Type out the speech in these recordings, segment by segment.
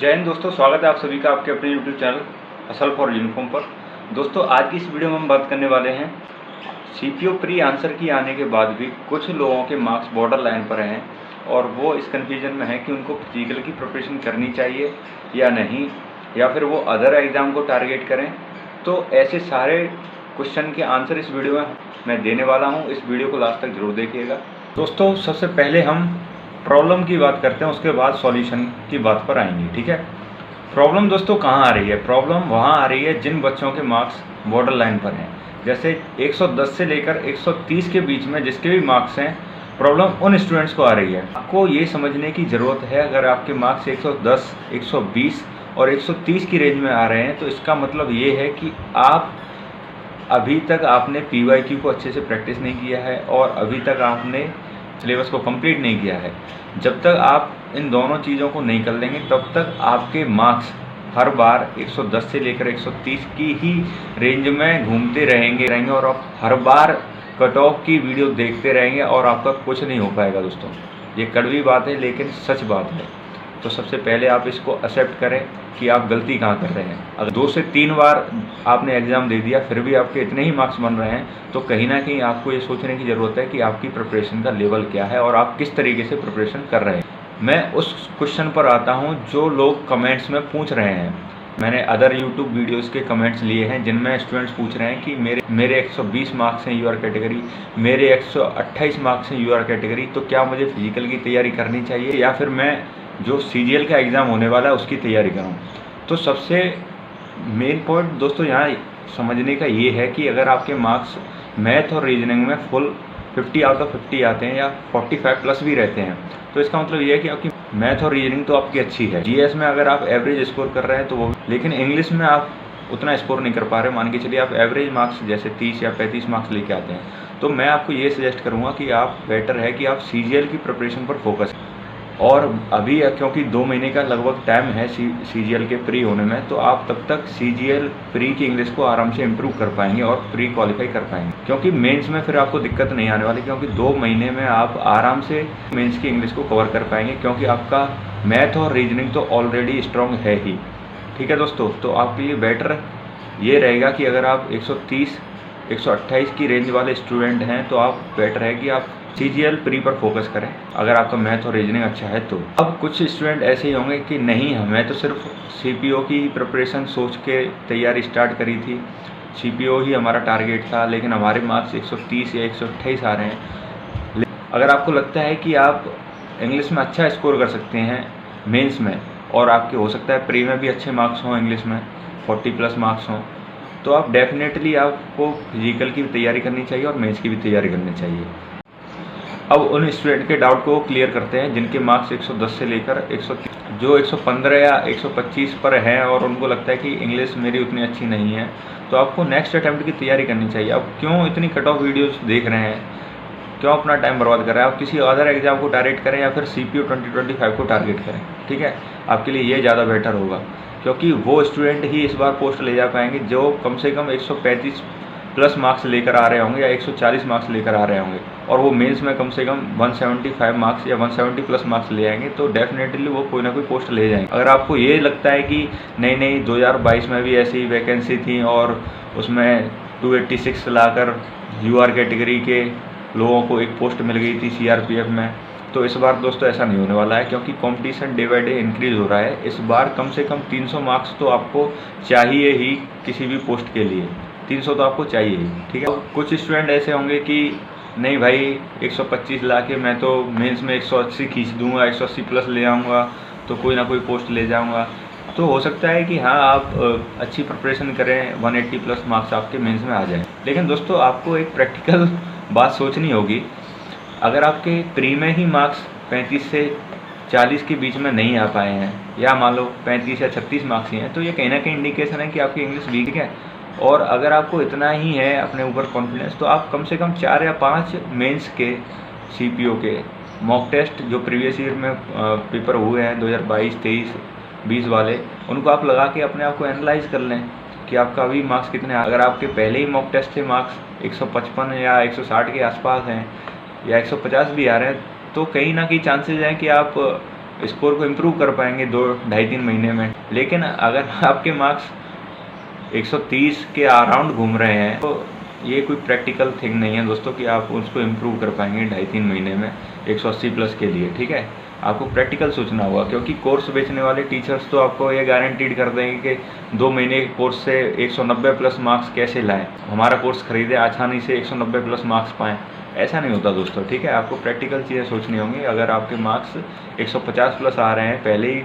जय हिंद दोस्तों, स्वागत है आप सभी का आपके अपने यूट्यूब चैनल असल फॉर यूनिफॉर्म पर। दोस्तों आज की इस वीडियो में हम बात करने वाले हैं सीपीओ प्री आंसर की आने के बाद भी कुछ लोगों के मार्क्स बॉर्डर लाइन पर हैं और वो इस कन्फ्यूजन में है कि उनको फिजिकल की प्रिपरेशन करनी चाहिए या नहीं, या फिर वो अदर एग्ज़ाम को टारगेट करें। तो ऐसे सारे क्वेश्चन के आंसर इस वीडियो में मैं देने वाला हूँ। इस वीडियो को लास्ट तक जरूर देखिएगा। दोस्तों सबसे पहले हम प्रॉब्लम की बात करते हैं, उसके बाद सॉल्यूशन की बात पर आएंगे। ठीक है, प्रॉब्लम दोस्तों कहाँ आ रही है? प्रॉब्लम वहाँ आ रही है जिन बच्चों के मार्क्स बॉर्डर लाइन पर हैं, जैसे 110 से लेकर 130 के बीच में जिसके भी मार्क्स हैं, प्रॉब्लम उन स्टूडेंट्स को आ रही है। आपको ये समझने की ज़रूरत है, अगर आपके मार्क्स 110, 120 और 130 की रेंज में आ रहे हैं तो इसका मतलब ये है कि आप अभी तक आपने PYQ को अच्छे से प्रैक्टिस नहीं किया है और अभी तक आपने सिलेबस को कंप्लीट नहीं किया है। जब तक आप इन दोनों चीज़ों को नहीं कर लेंगे तब तक आपके मार्क्स हर बार 110 से लेकर 130 की ही रेंज में घूमते रहेंगे और आप हर बार कट ऑफ की वीडियो देखते रहेंगे और आपका कुछ नहीं हो पाएगा। दोस्तों ये कड़वी बात है लेकिन सच बात है। तो सबसे पहले आप इसको एक्सेप्ट करें कि आप गलती कहाँ कर रहे हैं। अगर 2 से 3 बार आपने एग्ज़ाम दे दिया फिर भी आपके इतने ही मार्क्स बन रहे हैं तो कहीं ना कहीं आपको ये सोचने की ज़रूरत है कि आपकी प्रिपरेशन का लेवल क्या है और आप किस तरीके से प्रिपरेशन कर रहे हैं। मैं उस क्वेश्चन पर आता हूँ जो लोग कमेंट्स में पूछ रहे हैं। मैंने अदर यूट्यूब वीडियोस के कमेंट्स लिए हैं जिनमें स्टूडेंट्स पूछ रहे हैं कि मेरे 120 मार्क्स हैं यूआर कैटेगरी, मेरे 128 मार्क्स हैं यूआर कैटेगरी, तो क्या मुझे फिजिकल की तैयारी करनी चाहिए या फिर मैं जो CGL का एग्ज़ाम होने वाला है उसकी तैयारी करूं। तो सबसे मेन पॉइंट दोस्तों यहाँ समझने का ये है कि अगर आपके मार्क्स मैथ और रीजनिंग में फुल 50 आउट ऑफ 50 आते हैं या 45 प्लस भी रहते हैं तो इसका मतलब ये है कि आपकी मैथ और रीजनिंग तो आपकी अच्छी है। GS में अगर आप एवरेज स्कोर कर रहे हैं तो वो, लेकिन इंग्लिश में आप उतना स्कोर नहीं कर पा रहे, मान के चलिए आप एवरेज मार्क्स जैसे 30 या 35 मार्क्स लेके आते हैं, तो मैं आपको ये सजेस्ट करूँगा कि आप बेटर है कि आप CGL की प्रिपरेशन पर फोकस। और अभी क्योंकि 2 महीने का लगभग टाइम है CGL के प्री होने में, तो आप तब तक CGL प्री की इंग्लिश को आराम से इम्प्रूव कर पाएंगे और प्री क्वालिफाई कर पाएंगे, क्योंकि मेंस में फिर आपको दिक्कत नहीं आने वाली, क्योंकि 2 महीने में आप आराम से मेंस की इंग्लिश को कवर कर पाएंगे, क्योंकि आपका मैथ और रीजनिंग तो ऑलरेडी स्ट्रॉन्ग है ही। ठीक है दोस्तों, तो आपके लिए बेटर ये रहेगा कि अगर आप 130, 128 की रेंज वाले स्टूडेंट हैं तो आप बेटर है कि आप CGL प्री पर फोकस करें अगर आपका मैथ और रीजनिंग अच्छा है तो। अब कुछ स्टूडेंट ऐसे ही होंगे कि नहीं, हमें तो सिर्फ CPO की प्रिपरेशन सोच के तैयारी स्टार्ट करी थी, CPO ही हमारा टारगेट था, लेकिन हमारे मार्क्स 130 या 128 आ रहे हैं। अगर आपको लगता है कि आप इंग्लिश में अच्छा स्कोर कर सकते हैं मेंस में और आपके हो सकता है प्री में भी अच्छे मार्क्स हों, इंग्लिश में 40 प्लस मार्क्स हों, तो आप डेफिनेटली आपको फिजिकल की भी तैयारी करनी चाहिए और मेंस की भी तैयारी करनी चाहिए। अब उन स्टूडेंट के डाउट को क्लियर करते हैं जिनके मार्क्स 110 से लेकर 130, जो 115 या 125 पर हैं और उनको लगता है कि इंग्लिश मेरी उतनी अच्छी नहीं है, तो आपको नेक्स्ट अटैम्प्ट की तैयारी करनी चाहिए। अब क्यों इतनी कट ऑफ वीडियोस देख रहे हैं, क्यों अपना टाइम बर्बाद कर रहे हैं? आप किसी अदर एग्जाम को टारगेट करें या फिर CPO 2025 को टारगेट करें। ठीक है, आपके लिए ये ज़्यादा बेटर होगा, क्योंकि वो स्टूडेंट ही इस बार पोस्ट ले जा पाएंगे जो कम से कम 135 प्लस मार्क्स लेकर आ रहे होंगे या 140 मार्क्स लेकर आ रहे होंगे, और वो मेंस में कम से कम 175 मार्क्स या 170 प्लस मार्क्स ले आएंगे, तो डेफिनेटली वो कोई ना कोई पोस्ट ले जाएंगे। अगर आपको ये लगता है कि नहीं 2022 में भी ऐसी वैकेंसी थी और उसमें 286 लाकर UR कैटेगरी के लोगों को एक पोस्ट मिल गई थी CRPF में, तो इस बार दोस्तों ऐसा नहीं होने वाला है, क्योंकि competition day by day increase हो रहा है। इस बार कम से कम 300 मार्क्स तो आपको चाहिए ही किसी भी पोस्ट के लिए, 300 तो आपको चाहिए ही। ठीक है, कुछ स्टूडेंट ऐसे होंगे कि नहीं भाई 125 ला के मैं तो मेंस में 180 खींच दूंगा, 180 प्लस ले आऊँगा तो कोई ना कोई पोस्ट ले जाऊँगा। तो हो सकता है कि हाँ आप अच्छी प्रिपरेशन करें, 180 प्लस मार्क्स आपके मेंस में आ जाएं, लेकिन दोस्तों आपको एक प्रैक्टिकल बात सोचनी होगी। अगर आपके प्री में ही मार्क्स 35 से 40 के बीच में नहीं आ पाए हैं, या मान लो 35 या 36 मार्क्स ही हैं, तो ये कहीं ना कहीं इंडिकेशन है कि आपकी इंग्लिश वीक है। और अगर आपको इतना ही है अपने ऊपर कॉन्फिडेंस, तो आप कम से कम 4 या 5 मेंस के CPO के मॉक टेस्ट जो प्रीवियस ईयर में पेपर हुए हैं 2022, 23, 20 वाले, उनको आप लगा के अपने आप को एनालाइज कर लें कि आपका अभी मार्क्स कितने। अगर आपके पहले ही मॉक टेस्ट से मार्क्स 155 या 160 के आसपास हैं या 150 भी आ रहे हैं, तो कहीं ना कहीं चांसेस हैं कि आप स्कोर को इम्प्रूव कर पाएंगे 2-2.5-3 महीने में। लेकिन अगर आपके मार्क्स 130 के अराउंड घूम रहे हैं तो ये कोई प्रैक्टिकल थिंग नहीं है दोस्तों कि आप उसको इम्प्रूव कर पाएंगे 2.5-3 महीने में 180 प्लस के लिए। ठीक है, आपको प्रैक्टिकल सोचना होगा, क्योंकि कोर्स बेचने वाले टीचर्स तो आपको ये गारंटीड कर देंगे कि 2 महीने के कोर्स से 190 प्लस मार्क्स कैसे लाएं, हमारा कोर्स खरीदे आसानी से 190 प्लस मार्क्स पाएँ। ऐसा नहीं होता दोस्तों। ठीक है, आपको प्रैक्टिकल चीज़ें सोचनी होंगी। अगर आपके मार्क्स 150 प्लस आ रहे हैं, पहले ही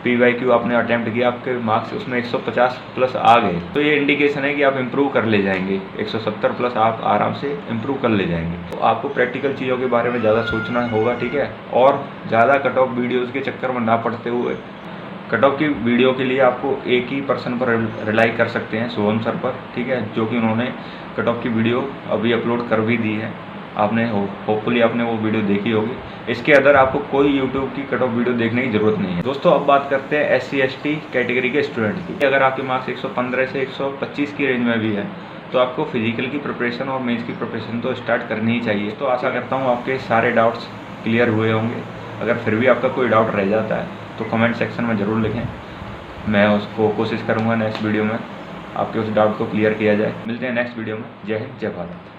PYQ आपने अटैम्प्ट किया, आपके मार्क्स उसमें 150 प्लस आ गए, तो ये इंडिकेशन है कि आप इम्प्रूव कर ले जाएंगे। 170 प्लस आप आराम से इम्प्रूव कर ले जाएंगे। तो आपको प्रैक्टिकल चीज़ों के बारे में ज़्यादा सोचना होगा। ठीक है, और ज़्यादा कट ऑफ वीडियोज़ के चक्कर में ना पड़ते हुए कट ऑफ की वीडियो के लिए आपको एक ही पर्सन पर रिलाई कर सकते हैं, शुभम सर पर। ठीक है, जो कि उन्होंने कट ऑफ की वीडियो अभी अपलोड कर भी दी है। आपने होपफुली आपने वो वीडियो देखी होगी। इसके अदर आपको कोई यूट्यूब की कट ऑफ वीडियो देखने की ज़रूरत नहीं है। दोस्तों अब बात करते हैं SC ST कैटेगरी के स्टूडेंट की। अगर आपके मार्क्स 115 से 125 की रेंज में भी है तो आपको फिजिकल की प्रिपरेशन और मेंस की प्रिपरेशन तो स्टार्ट करनी ही चाहिए। तो आशा करता हूँ आपके सारे डाउट्स क्लियर हुए होंगे। अगर फिर भी आपका कोई डाउट रह जाता है तो कमेंट सेक्शन में ज़रूर लिखें, मैं उसको कोशिश करूँगा नेक्स्ट वीडियो में आपके उस डाउट को क्लियर किया जाए। मिलते हैं नेक्स्ट वीडियो में। जय हिंद, जय भारत।